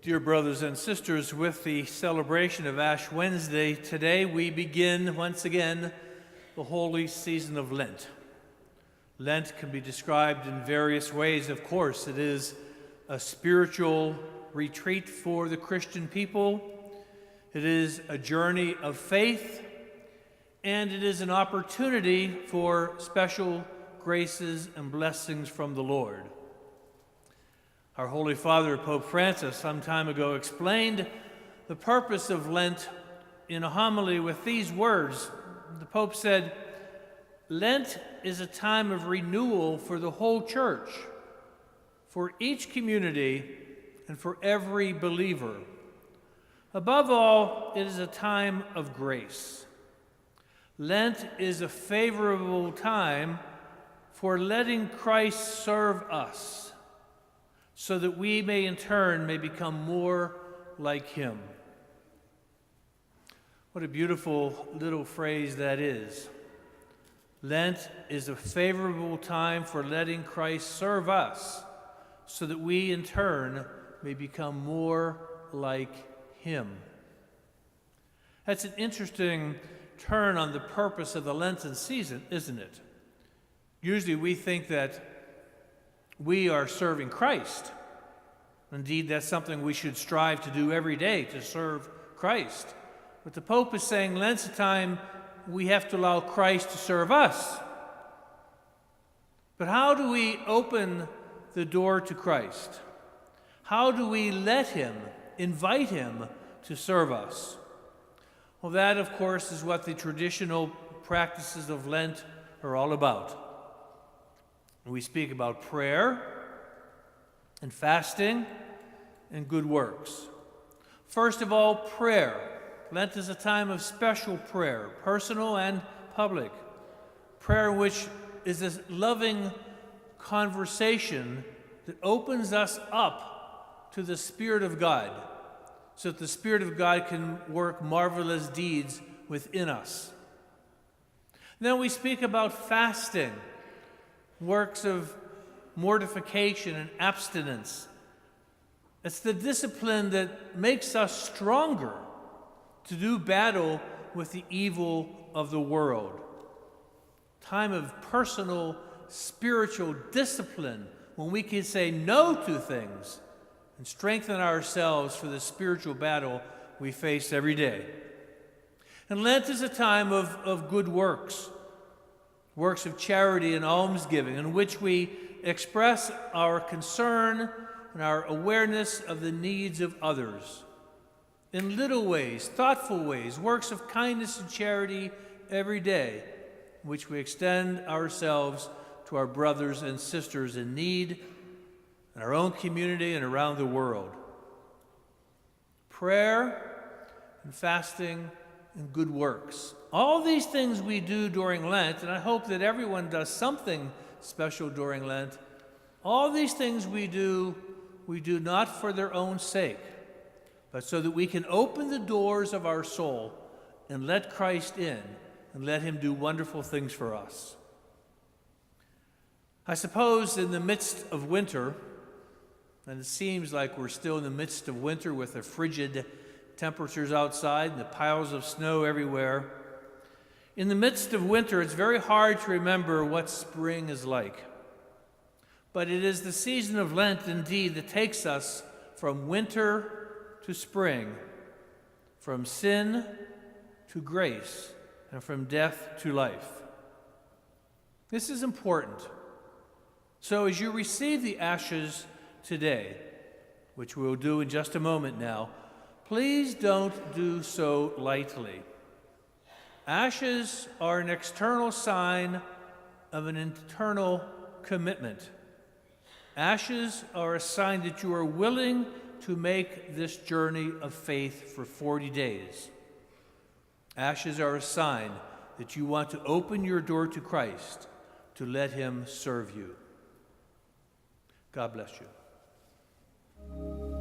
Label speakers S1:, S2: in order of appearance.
S1: Dear brothers and sisters, with the celebration of Ash Wednesday, today we begin once again the holy season of Lent. Lent can be described in various ways. Of course, it is a spiritual retreat for the Christian people. It is a journey of faith, and it is an opportunity for special graces and blessings from the Lord. Our Holy Father, Pope Francis, some time ago explained the purpose of Lent in a homily with these words. The Pope said, "Lent is a time of renewal for the whole church, for each community, and for every believer. Above all, it is a time of grace. Lent is a favorable time for letting Christ serve us, so that we may in turn become more like him." What a beautiful little phrase that is. Lent is a favorable time for letting Christ serve us, so that we in turn may become more like him. That's an interesting turn on the purpose of the Lenten season, isn't it? Usually we think that we are serving Christ. Indeed, that's something we should strive to do every day, to serve Christ. But the Pope is saying Lent's a time we have to allow Christ to serve us. But how do we open the door to Christ? How do we let him, invite him to serve us? Well, that, of course, is what the traditional practices of Lent are all about. We speak about prayer and fasting and good works. First of all, prayer. Lent is a time of special prayer, personal and public. Prayer which is a loving conversation that opens us up to the Spirit of God, so that the Spirit of God can work marvelous deeds within us. Then we speak about fasting, works of mortification and abstinence. It's the discipline that makes us stronger to do battle with the evil of the world. Time of personal spiritual discipline when we can say no to things and strengthen ourselves for the spiritual battle we face every day. And Lent is a time of good works. Works of charity and almsgiving, in which we express our concern and our awareness of the needs of others. In little ways, thoughtful ways, works of kindness and charity every day, in which we extend ourselves to our brothers and sisters in need in our own community and around the world. Prayer and fasting and good works. All these things we do during Lent, and I hope that everyone does something special during Lent. All these things we do not for their own sake, but so that we can open the doors of our soul and let Christ in and let him do wonderful things for us. I suppose in the midst of winter, and it seems like we're still in the midst of winter with the frigid temperatures outside and the piles of snow everywhere. In the midst of winter, it's very hard to remember what spring is like. But it is the season of Lent, indeed, that takes us from winter to spring, from sin to grace, and from death to life. This is important. So as you receive the ashes today, which we will do in just a moment now, please don't do so lightly. Ashes are an external sign of an internal commitment. Ashes are a sign that you are willing to make this journey of faith for 40 days. Ashes are a sign that you want to open your door to Christ, to let him serve you. God bless you.